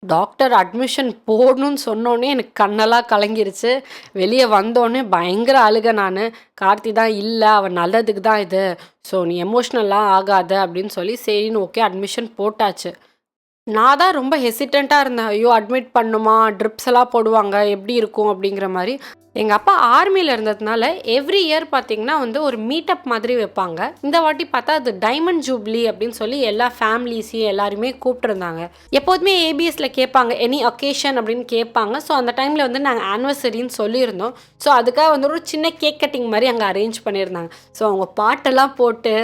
Doctor admission போடணும்னு சொன்னோனே எனக்கு கண்ணெல்லாம் கலங்கிருச்சு. வெளிய வந்தோனே பயங்கர அழுகை நானு. கார்த்தி தான் இல்ல, அவ நல்லதுக்கு தான் இது. ஸோ நீ எமோஷ்னல்லாம் ஆகாத அப்படின்னு சொல்லி சரின்னு ஓகே அட்மிஷன் போட்டாச்சு. நான் தான் ரொம்ப ஹெசிடென்ட்டா இருந்தேன். ஐயோ! அட்மிட் பண்ணுமா? ட்ரிப்ஸ் எல்லாம் போடுவாங்க. எப்படி இருக்கும்? அப்படிங்கிற மாரி. எங்க அப்பா ஆர்மில இருந்ததுனால எவ்ரி இயர் பார்த்தீங்கன்னா வந்து ஒரு மீட்டப் மாதிரி வைப்பாங்க. இந்த வாட்டி பார்த்தா அது டைமண்ட் ஜூப்ளி அப்படின்னு சொல்லி எல்லா ஃபேமிலிஸையும் எல்லாருமே கூப்பிட்டுருந்தாங்க. எப்போதுமே ஏபிஎஸ்ல கேட்பாங்க. எனி அக்கேஷன் அப்படின்னு கேட்பாங்க. ஸோ அந்த டைம்ல வந்து நாங்க ஆனிவர்சரின்னு சொல்லியிருந்தோம். ஸோ அதுக்காக வந்து ஒரு சின்ன கேக் கட்டிங் மாரி அங்க அரேஞ்ச் பண்ணியிருந்தாங்க. ஸோ அவங்க பாட்டெல்லாம் போட்டு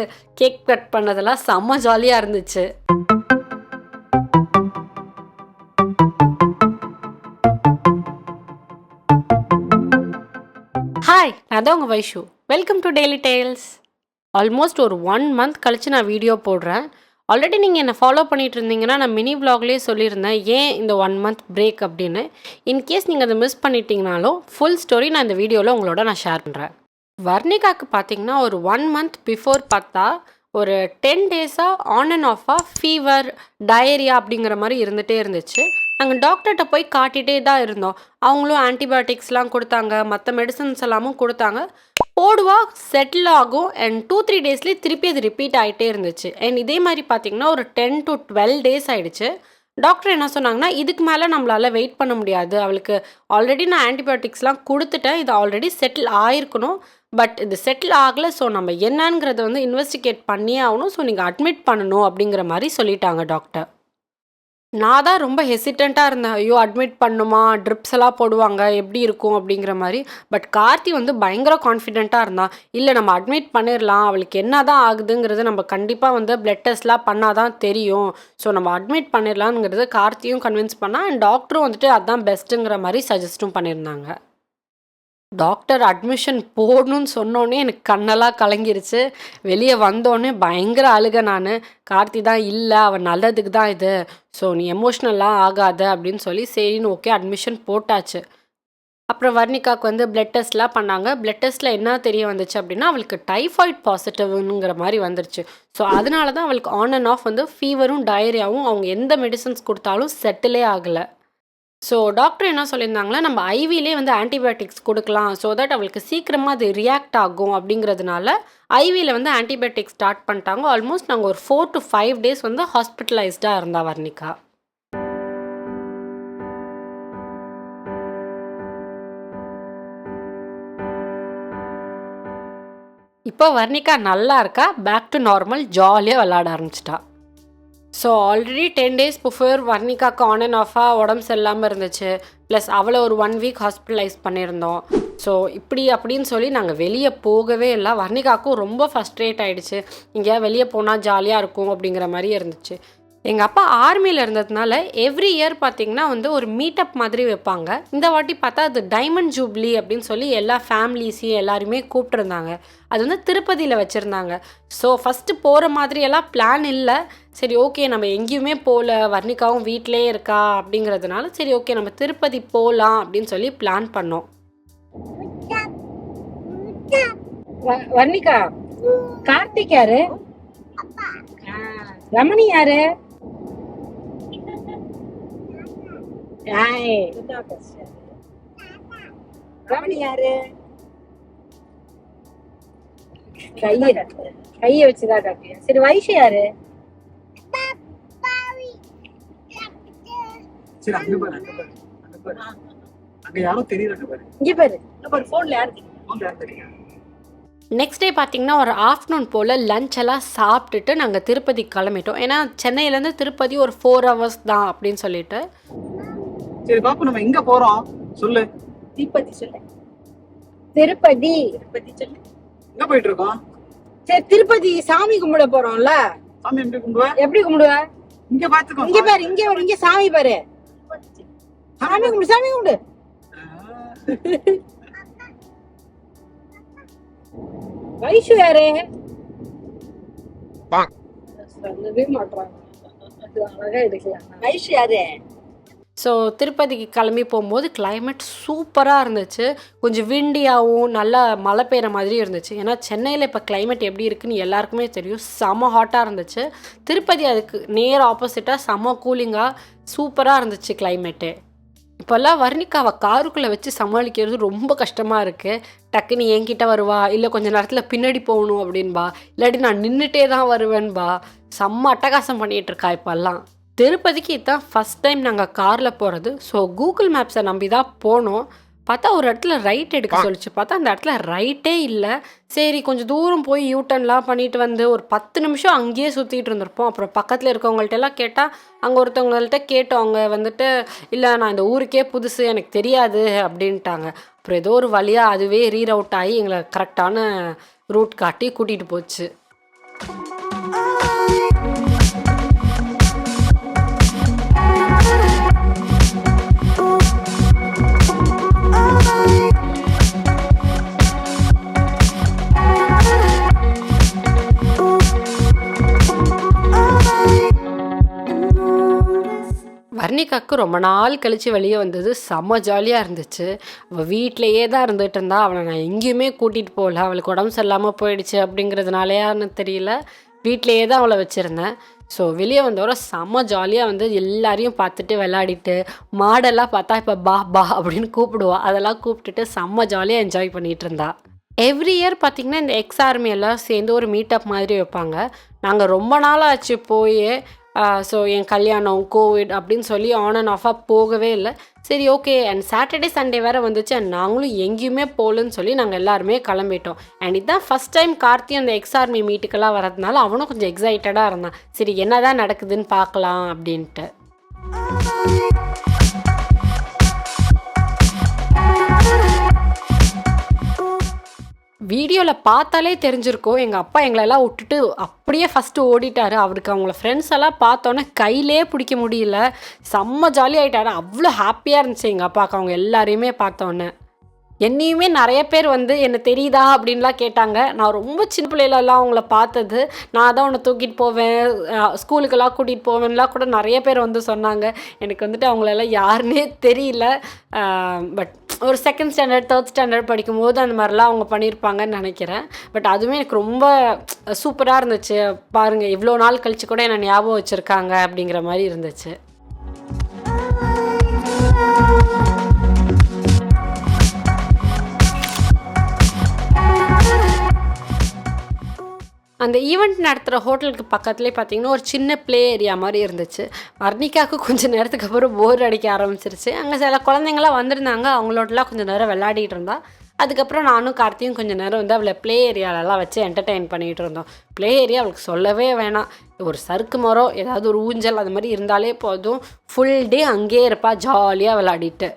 கேக் கட் பண்ணதெல்லாம் செம்ம ஜாலியா இருந்துச்சு. ஹாய், நான் தான் உங்கள் Vaishu. Welcome to daily tales. Almost ஒரு 1 மந்த் கழிச்சு நான் வீடியோ போடுறேன். ஆல்ரெடி நீங்கள் என்னை ஃபாலோ பண்ணிட்டு இருந்தீங்கன்னா நான் மினி விலாக்லேயே சொல்லியிருந்தேன் ஏன் இந்த 1 மந்த் பிரேக் அப்படின்னு. இன்கேஸ் நீங்கள் அதை மிஸ் பண்ணிட்டீங்கனாலும் ஃபுல் ஸ்டோரி நான் இந்த வீடியோவில் உங்களோட நான் ஷேர் பண்ணுறேன். வர்ணிகாவுக்கு பார்த்தீங்கன்னா ஒரு 1 மந்த் பிஃபோர் பார்த்தா ஒரு 10 டேஸாக ஆன் அண்ட் ஆஃபாக ஃபீவர், டயரியா அப்படிங்கிற மாதிரி இருந்துகிட்டே இருந்துச்சு. நாங்கள் டாக்டர்கிட்ட போய் காட்டிகிட்டே தான் இருந்தோம். அவங்களும் ஆன்டிபயோட்டிக்ஸ்லாம் கொடுத்தாங்க, மற்ற மெடிசன்ஸ் எல்லாமும் கொடுத்தாங்க. போடுவா, செட்டில் ஆகும் அண்ட் 2-3 டேஸ்லேயே திருப்பி அது ரிப்பீட் ஆகிட்டே இருந்துச்சு. அண்ட் இதே மாதிரி பார்த்திங்கன்னா ஒரு 10 to 12 டேஸ் ஆகிடுச்சு. டாக்டர் என்ன சொன்னாங்கன்னா, இதுக்கு மேலே நம்மளால் வெயிட் பண்ண முடியாது, அவளுக்கு ஆல்ரெடி நான் ஆன்டிபயோட்டிக்ஸ்லாம் கொடுத்துட்டேன், இது ஆல்ரெடி செட்டில் ஆகிருக்கணும், பட் இது செட்டில் ஆகலை, ஸோ நம்ம என்னங்கிறத வந்து இன்வெஸ்டிகேட் பண்ணியே ஆகணும், ஸோ நீங்கள் அட்மிட் பண்ணணும் அப்படிங்கிற மாதிரி சொல்லிட்டாங்க டாக்டர். நான் தான் ரொம்ப ஹெசிடென்ட்டாக இருந்தேன். ஐயோ! அட்மிட் பண்ணுமா? ட்ரிப்ஸ் எல்லாம் போடுவாங்க. எப்படி இருக்கும்? அப்படிங்கிற மாரி. பட் கார்த்தி வந்து பயங்கர கான்ஃபிடென்ட்டாக இருந்தான். இல்ல நம்ம அட்மிட் பண்ணிரலாம். அவளுக்கு என்ன தான் ஆகுதுங்கிறது நம்ம கண்டிப்பா வந்து பிளட் டெஸ்ட்லாம் பண்ணா தான் தெரியும். ஸோ நம்ம அட்மிட் பண்ணிரலாம்ங்கிறது கார்த்தியும் கன்வின்ஸ் பண்ணான். அண்ட் டாக்டரும் வந்துட்டு அதான் பெஸ்ட்டுங்கிற மாரி சஜெஸ்ட்டும் பண்ணியிருந்தாங்க. டாக்டர் அட்மிஷன் போடணும்னு சொன்னோனே எனக்கு கண்ணெல்லாம் கலங்கிருச்சு. வெளிய வந்தோனே பயங்கர அழுகை நானு. கார்த்தி தான் இல்ல, அவ நல்லதுக்கு தான் இது. ஸோ நீ எமோஷ்னல்லாம் ஆகாத அப்படின்னு சொல்லி சரின்னு ஓகே அட்மிஷன் போட்டாச்சு. அப்புறம் வர்ணிகாவுக்கு வந்து பிளட் டெஸ்ட்லாம் பண்ணாங்க. பிளட் டெஸ்ட்டில் என்ன தெரிய வந்துச்சு அப்படின்னா, அவளுக்கு டைஃபாய்ட் பாசிட்டிவ்ங்கிற மாரி வந்துருச்சு. ஸோ அதனால தான் அவளுக்கு ஆன் அண்ட் ஆஃப் வந்து ஃபீவரும், டயரியாவும் அவங்க எந்த மெடிசின்ஸ் குடுத்தாலும் செட்டிலே ஆகல. ஸோ டாக்டர் என்ன சொல்லியிருந்தாங்கன்னா, நம்ம ஐவிலே வந்து ஆன்டிபயோட்டிக்ஸ் கொடுக்கலாம். ஸோ தட் அவளுக்கு சீக்கிரமா அது ரியாக்ட் ஆகும் அப்படிங்கிறதுனால, ஐவில வந்து ஆன்டிபயோட்டிக்ஸ் ஸ்டார்ட் பண்ணிட்டாங்க. ஆல்மோஸ்ட் நாங்கள் ஒரு 4 to 5 டேஸ் வந்து ஹாஸ்பிட்டலைஸ்டா இருந்தா வர்ணிகா. இப்போ வர்ணிகா நல்லா இருக்கா. பேக் டு நார்மல், ஜாலியா விளையாட ஆரம்பிச்சிட்டா. ஸோ ஆல்ரெடி 10 டேஸ் பிஃபோர் வர்ணிகாவுக்கு ஆன் அண்ட் ஆஃபாக உடம்பு சரியில்லாமல் இருந்துச்சு. ப்ளஸ் அவளை ஒரு 1 வீக் ஹாஸ்பிட்டலைஸ் பண்ணியிருந்தோம். ஸோ இப்படி அப்படின்னு சொல்லி நாங்கள் வெளியே போகவே இல்லை. வர்ணிகாவுக்கும் ரொம்ப ஃபஸ்ட்ரேட் ஆகிடுச்சு. எங்கேயா வெளியே போனால் ஜாலியாக இருக்கும் அப்படிங்கிற மாதிரி இருந்துச்சு. எங்கள் அப்பா ஆர்மியில் இருந்ததுனால எவ்ரி இயர் பார்த்திங்கன்னா வந்து ஒரு மீட்டப் மாதிரி வைப்பாங்க. இந்த வாட்டி பார்த்தா அது டைமண்ட் ஜூப்ளி அப்படின்னு சொல்லி எல்லா ஃபேமிலிஸையும் எல்லாருமே கூப்பிட்டுருந்தாங்க. அது வந்து திருப்பதியில் வச்சுருந்தாங்க. ஸோ ஃபஸ்ட்டு போகிற மாதிரியெல்லாம் பிளான் இல்லை. சரி ஓகே, நம்ம எங்கேயுமே போகல, வர்ணிகாவும் வீட்டிலே இருக்கா அப்படிங்கிறதுனால சரி ஓகே நம்ம திருப்பதி போகலாம் அப்படின்னு சொல்லி பிளான் பண்ணோம். வர்ணிகா, கார்த்திக் யாரு? ரமணி யாரு? ரமணி யாரு? கைய வச்சுதான் காட்டியா? சரி, வைஷு யாரு? சரி, அங்க பாரு, அங்க பாரு, அங்க பாரு. அங்க யாரோ தெரியுறாங்க பாரு. இங்க பாரு. பாரு, போன்ல யாரு தெரியும்? நெக்ஸ்ட் டே பார்த்தீங்கன்னா ஒரு ஆஃப்டர்நூன் போல் லஞ்ச் எல்லாம் சாப்பிட்டுட்டு நாங்கள் திருப்பதி கிளம்பிட்டோம். ஏன்னா சென்னையிலேருந்து திருப்பதி ஒரு 4 hours தான் அப்படின்னு சொல்லிட்டு. சரி பாப்பு, நம்ம எங்க போறோம் சொல்லு. திருப்பதி சொல்லு. திருப்பதி சொல்லு. எங்க போயிட்டு இருக்கோம்? சரி, திருப்பதி சாமி கும்பிட போறோம்ல. சாமி எப்படி கும்பிடுவ? எப்படி கும்பிடுவ? இங்க பாத்துக்கோ. இங்க பாரு, இங்க சாமி பாரு. சாமி கும்பிடு. வைஷு யாரு? சொல்லவே மாட்டாங்க. அழகா எடுக்கலாம். வைஷு யாரு? ஸோ திருப்பதிக்கு கிளம்பி போகும்போது கிளைமேட் சூப்பராக இருந்துச்சு. கொஞ்சம் விண்டியாகவும் நல்லா மழை பெய்கிற மாதிரி இருந்துச்சு. ஏன்னா சென்னையில் இப்போ கிளைமேட் எப்படி இருக்குன்னு எல்லாருக்குமே தெரியும். செம ஹாட்டாக இருந்துச்சு. திருப்பதி அதுக்கு நேர் ஆப்போசிட்டாக செம கூலிங்காக சூப்பராக இருந்துச்சு கிளைமேட்டு. இப்போல்லாம் வர்ணிகாவை காருக்குள்ளே வச்சு சமாளிக்கிறது ரொம்ப கஷ்டமாக இருக்குது. டக்குன்னு என்கிட்ட வருவா, இல்லை கொஞ்ச நேரத்தில் பின்னாடி போகணும் அப்படின்பா, இல்லாட்டி நான் நின்றுட்டே தான் வருவேன்பா. செம்ம அட்டகாசம் பண்ணிகிட்ருக்கா இப்போல்லாம். திருப்பதிக்கு இதுதான் ஃபஸ்ட் டைம் நாங்கள் காரில் போகிறது. ஸோ கூகுள் மேப்ஸை நம்பி தான் போனோம். பார்த்தா ஒரு இடத்துல ரைட் எடுக்க சொல்லிச்சு. பார்த்தா அந்த இடத்துல ரைட்டே இல்லை. சரி கொஞ்சம் தூரம் போய் யூட்டர்ன்லாம் பண்ணிட்டு வந்து ஒரு 10 நிமிஷம் அங்கேயே சுற்றிட்டு இருந்திருப்போம். அப்புறம் பக்கத்தில் இருக்கவங்கள்ட்ட எல்லாம் கேட்டால், அங்கே ஒருத்தவங்கள்ட்ட கேட்டோம். அவங்க வந்துட்டு, இல்லை நான் இந்த ஊருக்கே புதுசு, எனக்கு தெரியாது அப்படின்ட்டாங்க. அப்புறம் ஏதோ ஒரு வழியாக அதுவே ரீரவுட் ஆகி எங்களை கரெக்டான ரூட் காட்டி கூட்டிகிட்டு போச்சு. வர்ணிகாவுக்கு ரொம்ப நாள் கழித்து வெளியே வந்தது செம்ம ஜாலியாக இருந்துச்சு. அவள் வீட்டிலையே தான் இருந்துகிட்டு இருந்தா. அவளை நான் எங்கேயுமே கூட்டிகிட்டு போகல. அவளுக்கு உடம்பு சரியில்லாமல் போயிடுச்சு அப்படிங்கிறதுனாலையான்னு தெரியல, வீட்டிலையே தான் அவளை வச்சுருந்தேன். ஸோ வெளியே வந்தவரை செம்ம ஜாலியாக வந்து எல்லாரையும் பார்த்துட்டு விளையாடிட்டு, மாடெல்லாம் பார்த்தா இப்போ பா பா அப்படின்னு கூப்பிடுவா. அதெல்லாம் கூப்பிட்டுட்டு செம்ம ஜாலியாக என்ஜாய் பண்ணிகிட்டு இருந்தா. எவ்ரி இயர் பார்த்திங்கன்னா இந்த எக்ஸ்-ஆர்மி எல்லாம் சேர்ந்து ஒரு மீட்டப் மாதிரி வைப்பாங்க. நாங்கள் ரொம்ப நாள் ஆச்சு போய். ஸோ என் கல்யாணம், கோவிட் அப்படின்னு சொல்லி ஆன் அண்ட் ஆஃபாக போகவே இல்லை. சரி ஓகே, அண்ட் சாட்டர்டே சண்டே வேறு வந்துச்சு. அண்ட் நாங்களும் எங்கேயுமே போகலன்னு சொல்லி நாங்கள் எல்லாருமே கிளம்பிட்டோம். அண்ட் இதுதான் ஃபஸ்ட் டைம் கார்த்தி அந்த எக்ஸ்-ஆர்மி மீட்டுக்கெல்லாம் வரதுனால அவனும் கொஞ்சம் எக்ஸைட்டடாக இருந்தான். சரி என்ன தான் நடக்குதுன்னு பார்க்கலாம் அப்படின்ட்டு. வீடியோவில் பார்த்தாலே தெரிஞ்சிருக்கும், எங்கள் அப்பா எங்களெல்லாம் விட்டுட்டு அப்படியே ஃபஸ்ட்டு ஓடிட்டார். அவருக்கு அவங்கள ஃப்ரெண்ட்ஸ் எல்லாம் பார்த்தோன்னே கையிலே பிடிக்க முடியல. செம்ம ஜாலி ஆகிட்டாரு. அவ்வளோ ஹாப்பியாக இருந்துச்சு எங்கள் அப்பாவுக்கு அவங்க எல்லாரையுமே பார்த்தோன்னே. என்னையுமே நிறைய பேர் வந்து என்ன தெரியுதா அப்படின்லாம் கேட்டாங்க. நான் ரொம்ப சின்ன பிள்ளையிலலாம் அவங்கள பார்த்தது. நான் தான் உன்னை தூக்கிட்டு போவேன், ஸ்கூலுக்கெல்லாம் கூட்டிகிட்டு போவேன்லாம் கூட நிறைய பேர் வந்து சொன்னாங்க. எனக்கு வந்துட்டு அவங்களெல்லாம் யாருன்னே தெரியல. பட் ஒரு செகண்ட் ஸ்டாண்டர்ட், தேர்ட் ஸ்டாண்டர்ட் படிக்கும்போது அந்த மாதிரிலாம் அவங்க பண்ணியிருப்பாங்கன்னு நினைக்கிறேன். பட் அதுவுமே எனக்கு ரொம்ப சூப்பராக இருந்துச்சு. பாருங்கள், இவ்வளோ நாள் கழித்து கூட என்னை ஞாபகம் வச்சுருக்காங்க அப்படிங்கிற மாதிரி இருந்துச்சு. அந்த ஈவெண்ட் நடத்துகிற ஹோட்டலுக்கு பக்கத்துலேயே பார்த்திங்கன்னா ஒரு சின்ன ப்ளே ஏரியா மாதிரி இருந்துச்சு. வர்ணிகாவுக்கு கொஞ்சம் நேரத்துக்கு அப்புறம் போர் அடிக்க ஆரம்பிச்சிருச்சு. அங்கே சில குழந்தைங்களாம் வந்திருந்தாங்க. அவங்களோடலாம் கொஞ்சம் நேரம் விளையாடிட்டு இருந்தா. அதுக்கப்புறம் நானும் கார்த்தியும் கொஞ்சம் நேரம் வந்து அவளை ப்ளே ஏரியாலெலாம் வச்சு என்டர்டெயின் பண்ணிகிட்டு இருந்தோம். ப்ளே ஏரியா அவளுக்கு சொல்லவே வேணாம். ஒரு சறுக்கு மரம், ஏதாவது ஒரு ஊஞ்சல் அது மாதிரி இருந்தாலே போதும், ஃபுல் டே அங்கேயே இருப்பா ஜாலியாக விளையாடிட்டு.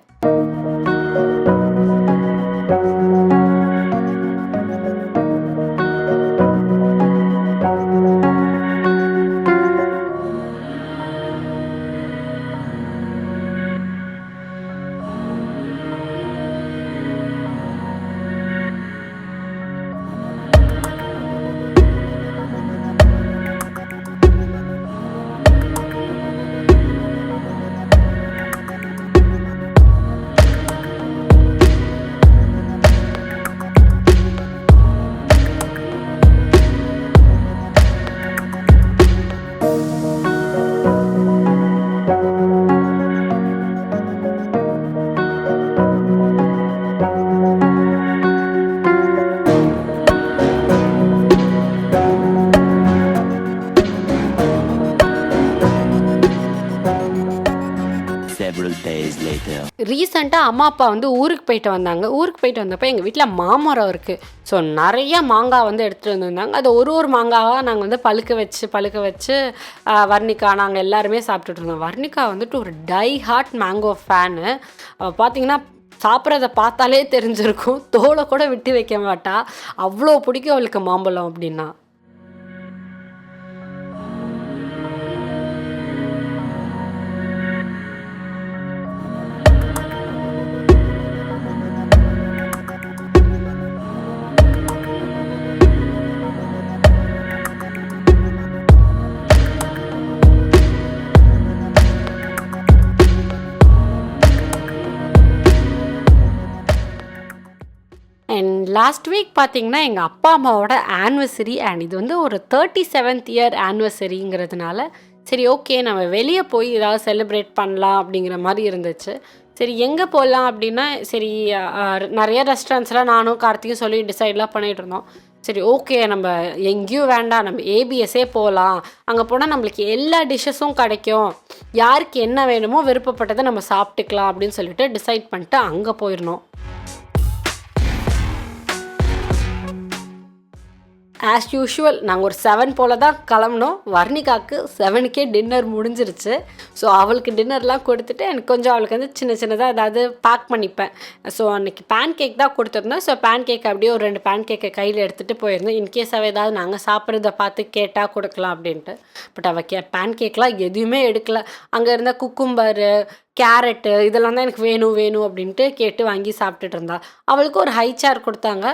ரீசெண்டாக அம்மா அப்பா வந்து ஊருக்கு போயிட்டு வந்தாங்க. ஊருக்கு போயிட்டு வந்தப்போ எங்கள் வீட்டில் மாமரம் இருக்குது. ஸோ நிறைய மாங்காய் வந்து எடுத்துகிட்டு வந்துருந்தாங்க. அது ஒரு மாங்காவாக நாங்கள் வந்து பழுக்க வச்சு வர்ணிகா நாங்கள் எல்லாருமே சாப்பிட்டுட்டு இருந்தோம். வர்ணிகா வந்துட்டு ஒரு டை ஹார்ட் மேங்கோ ஃபேனு. பார்த்திங்கன்னா சாப்பிட்றத பார்த்தாலே தெரிஞ்சிருக்கும், தோலை கூட விட்டு வைக்க மாட்டா. அவ்வளோ பிடிக்கும் அவளுக்கு மாம்பழம் அப்படின்னா. அண்ட் லாஸ்ட் வீக் பார்த்திங்கன்னா எங்கள் அப்பா அம்மாவோட ஆனிவர்சரி. அண்ட் இது வந்து ஒரு 37th இயர் ஆனிவர்சரிங்கிறதுனால சரி ஓகே நம்ம வெளியே போய் ஏதாவது செலிப்ரேட் பண்ணலாம் அப்படிங்கிற மாதிரி இருந்துச்சு. சரி எங்கே போகலாம் அப்படின்னா, சரி நிறைய ரெஸ்டாரண்ட்ஸ்லாம் நானும் கார்த்திக்கும் சொல்லி டிசைட்லாம் பண்ணிகிட்டு இருந்தோம். சரி ஓகே நம்ம எங்கேயும் வேண்டாம், நம்ம ஏபிஎஸ்ஸே போகலாம். அங்கே போனால் நம்மளுக்கு எல்லா டிஷ்ஷஸும் கிடைக்கும், யாருக்கு என்ன வேணுமோ விருப்பப்பட்டதை நம்ம சாப்பிட்டுக்கலாம் அப்படின்னு சொல்லிட்டு டிசைட் பண்ணிட்டு அங்கே போயிடணும். ஆஸ் யூஷுவல் நாங்கள் ஒரு 7 போல் தான் கிளம்புனோம். வர்ணிகாவுக்கு 7க்கே டின்னர் முடிஞ்சிருச்சு. ஸோ அவளுக்கு டின்னர்லாம் கொடுத்துட்டு எனக்கு கொஞ்சம் அவளுக்கு வந்து சின்ன சின்னதாக ஏதாவது பேக் பண்ணிப்பேன். ஸோ அன்றைக்கி பேன் கேக் தான் கொடுத்துருந்தேன். ஸோ பேன் கேக் அப்படியே ஒரு 2 பேன் கேக்கை கையில் எடுத்துகிட்டு போயிருந்தேன். இன்கேஸ் அவள் ஏதாவது நாங்கள் சாப்பிட்றத பார்த்து கேட்டால் கொடுக்கலாம் அப்படின்ட்டு. பட் அவள் பேன் கேக்லாம் எதுவுமே எடுக்கல. அங்கே இருந்த குக்கும்பரு, கேரட்டு இதெல்லாம் தான் எனக்கு வேணும் அப்படின்ட்டு கேட்டு வாங்கி சாப்பிட்டுட்டு இருந்தா. அவளுக்கு ஒரு ஹை சேர் கொடுத்தாங்க.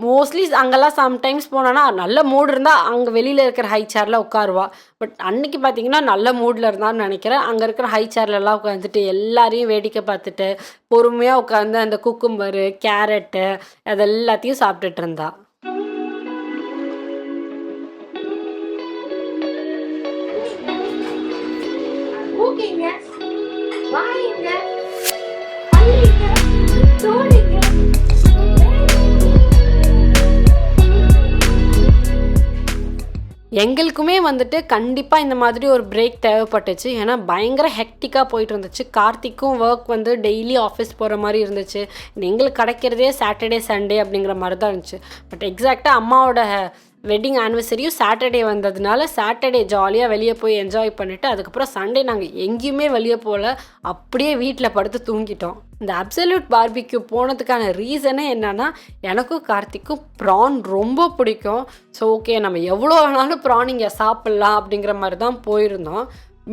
மோஸ்ட்லி அங்கெல்லாம் சம்டைம்ஸ் போனோன்னா நல்ல மூடு இருந்தால் அங்கே வெளியில் இருக்கிற ஹை சேரில் உட்காருவா. பட் அன்றைக்கி பார்த்திங்கன்னா நல்ல மூடில் இருந்தான்னு நினைக்கிறேன். அங்கே இருக்கிற ஹை சேர்லலாம் உட்காந்துட்டு எல்லாரையும் வேடிக்கை பார்த்துட்டு பொறுமையாக உட்காந்து அந்த குக்கும்பரு, கேரட்டு அது எல்லாத்தையும் சாப்பிட்டுட்டு இருந்தா. எங்களுக்குமே வந்துட்டு கண்டிப்பாக இந்த மாதிரி ஒரு பிரேக் தேவைப்பட்டுச்சு. ஏன்னா பயங்கர ஹெக்டிக்காக போயிட்டு இருந்துச்சு. கார்த்திக்கும் ஒர்க் வந்து டெய்லி ஆஃபீஸ் போகிற மாதிரி இருந்துச்சு. எங்களுக்கு கிடைக்கிறதே சாட்டர்டே சண்டே அப்படிங்கிற மாதிரி தான் இருந்துச்சு. பட் எக்ஸாக்டாக அம்மாவோட வெட்டிங் ஆனிவர்சரியும் சாட்டர்டே வந்ததுனால சாட்டர்டே ஜாலியாக வெளியே போய் என்ஜாய் பண்ணிவிட்டு அதுக்கப்புறம் சண்டே நாங்கள் எங்கேயுமே வெளியே போகல, அப்படியே வீட்டில் படுத்து தூங்கிட்டோம். இந்த அப்சல்யூட் பார்பிக்யூ போனதுக்கான ரீசனே என்னென்னா, எனக்கும் கார்த்திக்கும் ப்ரான் ரொம்ப பிடிக்கும். ஸோ ஓகே நம்ம எவ்வளோ வேணாலும் ப்ரான் இங்கே சாப்பிட்லாம் அப்படிங்கிற மாதிரி தான் போயிருந்தோம்.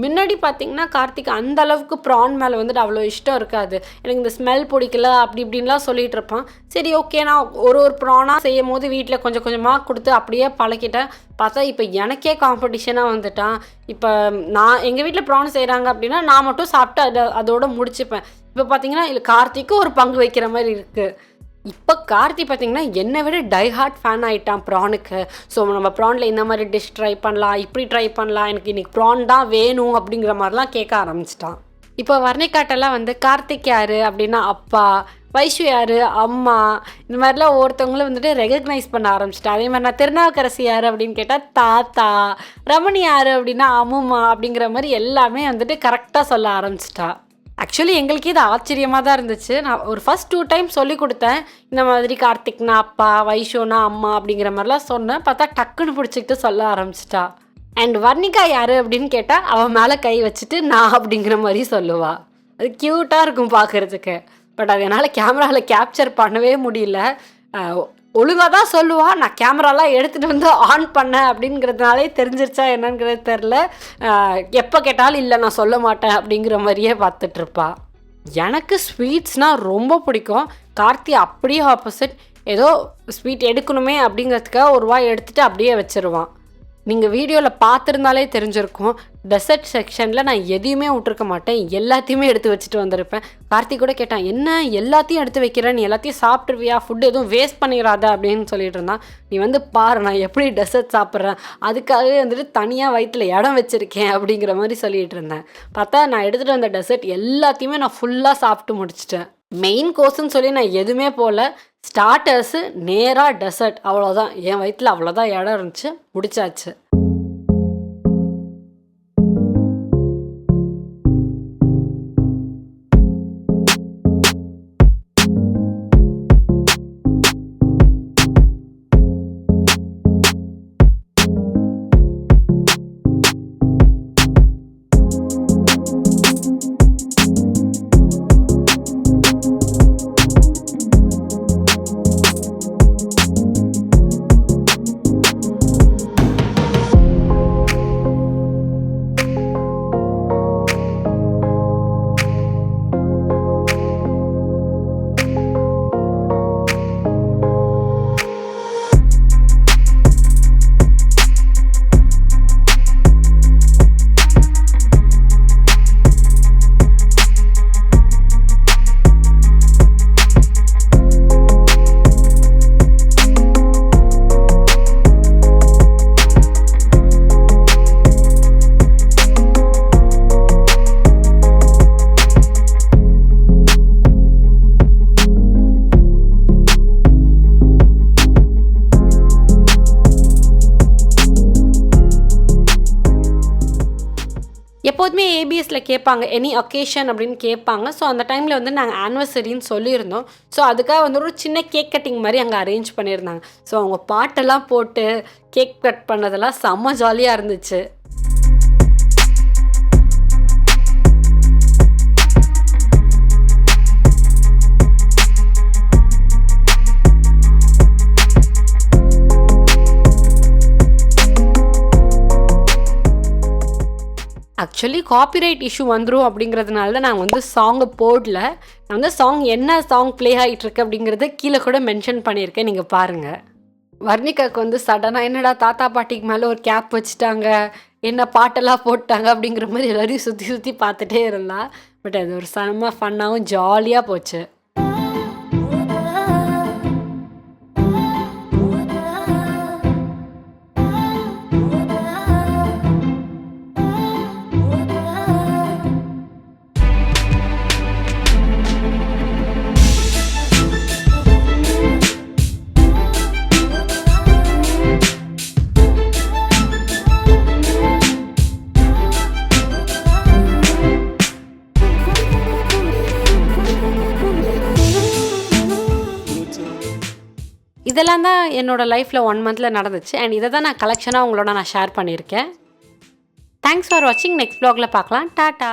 முன்னாடி பார்த்திங்கன்னா கார்த்திக் அந்த அளவுக்கு ப்ரான் மேலே வந்துட்டு அவ்வளோ இஷ்டம் இருக்காது. எனக்கு இந்த ஸ்மெல் பிடிக்கல அப்படி இப்படின்லாம் சொல்லிகிட்டு இருப்பான். சரி ஓகே நான் ஒரு ப்ரானாக செய்யும் போது வீட்டில் கொஞ்சம் கொஞ்சமாக கொடுத்து அப்படியே பழக்கிட்டேன். பார்த்தா இப்போ எனக்கே காம்படிஷனாக வந்துட்டான். இப்போ நான் எங்கள் வீட்டில் ப்ரான் செய்கிறாங்க அப்படின்னா நான் மட்டும் சாப்பிட்டு அதோடு முடிச்சுப்பேன். இப்போ பார்த்திங்கன்னா இல்லை கார்த்திக்கும் ஒரு பங்கு வைக்கிற மாதிரி இருக்குது. இப்போ கார்த்தி பார்த்திங்கன்னா என்னை விட டைஹார்ட் ஃபேன் ஆகிட்டான் ப்ரானுக்கு. ஸோ நம்ம ப்ரானில் இந்த மாதிரி டிஷ் ட்ரை பண்ணலாம், இப்படி ட்ரை பண்ணலாம், எனக்கு இன்றைக்கி ப்ரான் தான் வேணும் அப்படிங்கிற மாதிரிலாம் கேட்க ஆரம்பிச்சிட்டான். இப்போ வர்ணிகாட்டெல்லாம் வந்து கார்த்திக் யார் அப்படின்னா அப்பா, வைஷு யார் அம்மா, இந்த மாதிரிலாம் ஒவ்வொருத்தவங்களும் வந்துட்டு ரெகக்னைஸ் பண்ண ஆரம்பிச்சிட்டா. அதே மாதிரி நான் திருநாவுக்கரசி யார் அப்படின்னு கேட்டால் தாத்தா, ரமணி யார் அப்படின்னா அம்முமா அப்படிங்கிற மாதிரி எல்லாமே வந்துட்டு கரெக்டாக சொல்ல ஆரம்பிச்சிட்டா. ஆக்சுவலி எங்களுக்கே இது ஆச்சரியமாக தான் இருந்துச்சு. நான் ஒரு ஃபஸ்ட் 2 டைம் சொல்லி கொடுத்தேன். இந்த மாதிரி கார்த்திக்னா அப்பா, வைஷோனா அம்மா அப்படிங்கிற மாதிரிலாம் சொன்னேன். பார்த்தா டக்குன்னு பிடிச்சிக்கிட்டு சொல்ல ஆரம்பிச்சிட்டா. அண்ட் வர்ணிகா யார் அப்படின்னு கேட்டால் அவன் மேலே கை வச்சுட்டு நான் அப்படிங்கிற மாதிரி சொல்லுவாள். அது க்யூட்டாக இருக்கும் பார்க்குறதுக்கு. பட் அது என்னால் கேமராவில் கேப்சர் பண்ணவே முடியல. ஒழுங்காக தான் சொல்லுவாள். நான் கேமராலாம் எடுத்துகிட்டு வந்து ஆன் பண்ணேன் அப்படிங்கிறதுனாலே தெரிஞ்சிருச்சா என்னங்கிறது தெரில. எப்போ கேட்டாலும் இல்லை நான் சொல்ல மாட்டேன் அப்படிங்கிற மாதிரியே பார்த்துட்ருப்பா. எனக்கு ஸ்வீட்ஸ்னால் ரொம்ப பிடிக்கும். கார்த்தி அப்படியே ஆப்போசிட். ஏதோ ஸ்வீட் எடுக்கணுமே அப்படிங்கிறதுக்காக ஒரு வாய் எடுத்துகிட்டு அப்படியே வச்சுருவான். நீங்கள் வீடியோவில் பார்த்துருந்தாலே தெரிஞ்சிருக்கும். டெசர்ட் செக்ஷனில் நான் எதையுமே விட்டுருக்க மாட்டேன், எல்லாத்தையுமே எடுத்து வச்சுட்டு வந்திருப்பேன். கார்த்திக் கூட கேட்டான், என்ன எல்லாத்தையும் எடுத்து வைக்கிறேன், நீ எல்லாத்தையும் சாப்பிட்ருவியா, ஃபுட்டு எதுவும் வேஸ்ட் பண்ணிடாத அப்படின்னு சொல்லிட்டு இருந்தான். நீ வந்து பாரு நான் எப்படி டெசர்ட் சாப்பிட்றேன், அதுக்காகவே வந்துட்டு தனியாக வயிற்றில் இடம் வச்சுருக்கேன் அப்படிங்கிற மாதிரி சொல்லிகிட்டு இருந்தேன். பார்த்தா நான் எடுத்துகிட்டு வந்த டெசர்ட் எல்லாத்தையுமே நான் ஃபுல்லாக சாப்பிட்டு முடிச்சிட்டேன். மெயின் கோர்ஸ்ன்னு சொல்லி நான் எதுவுமே போகல. ஸ்டார்டர்ஸு நேராக டெசர்ட், அவ்வளோதான். என் வயிற்றில் அவ்வளோதான் இடம் இருந்துச்சு, முடிச்சாச்சு. கமெண்ட்ஸில் கேட்பாங்க எனி அக்கேஷன் அப்படின்னு கேட்பாங்க. ஸோ அந்த டைமில் வந்து நாங்கள் ஆனிவர்சரின்னு சொல்லியிருந்தோம். ஸோ அதுக்காக வந்து ஒரு சின்ன கேக் கட்டிங் மாதிரி அங்கே அரேஞ்ச் பண்ணியிருந்தாங்க. ஸோ அவங்க பாட்டெல்லாம் போட்டு கேக் கட் பண்ணதெல்லாம் செம்ம ஜாலியாக இருந்துச்சு. ஆக்சுவலி காப்பிரைட் இஷ்யூ வந்துடும் அப்படிங்கிறதுனால தான் நாங்கள் வந்து சாங்கை போடல. நான் வந்து என்ன சாங் ப்ளே ஆகிட்டுருக்கு அப்படிங்கிறத கீழே கூட மென்ஷன் பண்ணியிருக்கேன், நீங்கள் பாருங்கள். வர்ணிகாவுக்கு வந்து சடனாக என்னடா தாத்தா பாட்டிக்கு மேலே ஒரு கேப் வச்சுட்டாங்க, என்ன பாட்டெல்லாம் போட்டாங்க அப்படிங்கிற மாதிரி எல்லாரையும் சுற்றி சுற்றி பார்த்துட்டே இருந்தா. பட் அது ஒரு செம்ம ஃபன்னாகவும் ஜாலியாக போச்சு. இதெல்லாம் தான் என்னோடய லைஃப்பில் 1 மந்தில் நடந்துச்சு. அண்ட் இதை தான் நான் கலெக்ஷனாக உங்களோட நான் ஷேர் பண்ணியிருக்கேன். தேங்க்ஸ் ஃபார் வாட்சிங். நெக்ஸ்ட் வ்ளாகில் பார்க்கலாம். டாட்டா.